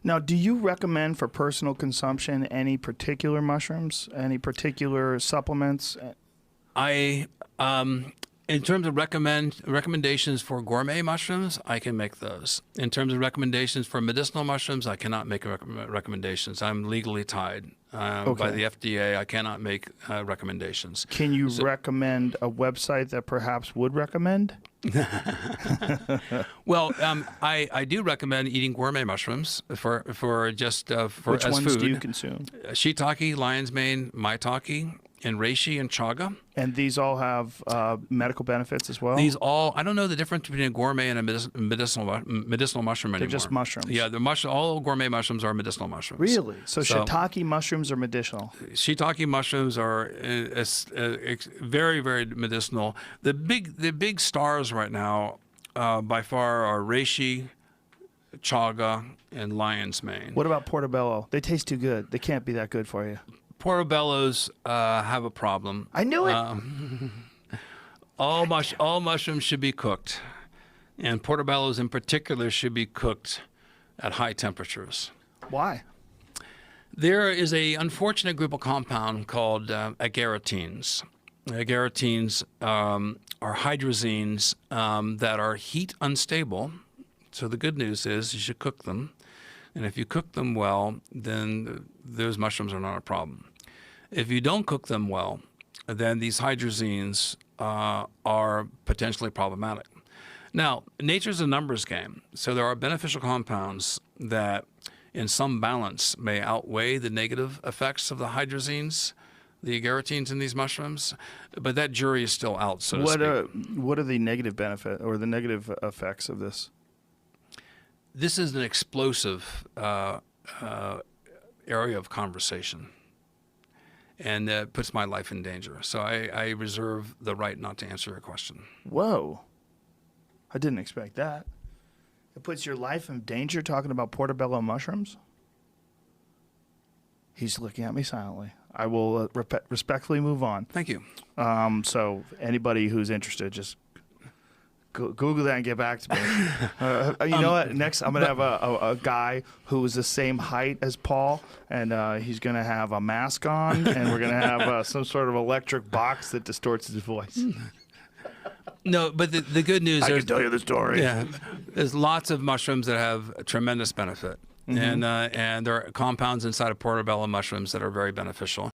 Now, do you recommend for personal consumption any particular mushrooms, any particular supplements? In terms of recommendations for gourmet mushrooms, I can make those. In terms of recommendations for medicinal mushrooms, I cannot make recommendations. I'm legally tied by the FDA. I cannot make recommendations. Can you recommend a website that perhaps would recommend? Well, I do recommend eating gourmet mushrooms for Which as ones food. do you consume? Shiitake, lion's mane, maitake, and reishi and chaga. And these all have medical benefits as well? These all, I don't know the difference between a gourmet and a medicinal mushroom anymore. They're just mushrooms. Yeah, all gourmet mushrooms are medicinal mushrooms. Really? So shiitake mushrooms are medicinal? Shiitake mushrooms are very, very medicinal. The big stars right now by far are reishi, chaga, and lion's mane. What about portobello? They taste too good. They can't be that good for you. Portobellos have a problem. I knew it. All mushrooms should be cooked, and portobellos in particular should be cooked at high temperatures. Why? There is an unfortunate group of compound called agaritines. Agaritines are hydrazines that are heat unstable. So the good news is you should cook them. And if you cook them well, then those mushrooms are not a problem. If you don't cook them well, then these hydrazines are potentially problematic. Now, nature's a numbers game. So there are beneficial compounds that in some balance may outweigh the negative effects of the hydrazines, the agaritines in these mushrooms, but that jury is still out, so to speak. What are the negative benefit or the negative effects of this? This is an explosive area of conversation, and puts my life in danger. So I reserve the right not to answer your question. Whoa. I didn't expect that. It puts your life in danger talking about portobello mushrooms? He's looking at me silently. I will respectfully move on. Thank you. So anybody who's interested, just Google that and get back to me. You know what? Next, I'm going to have a guy who is the same height as Paul, and he's going to have a mask on, and we're going to have some sort of electric box that distorts his voice. No, but the good news is... I can tell you the story. Yeah, there's lots of mushrooms that have tremendous benefit. Mm-hmm. And there are compounds inside of portobello mushrooms that are very beneficial.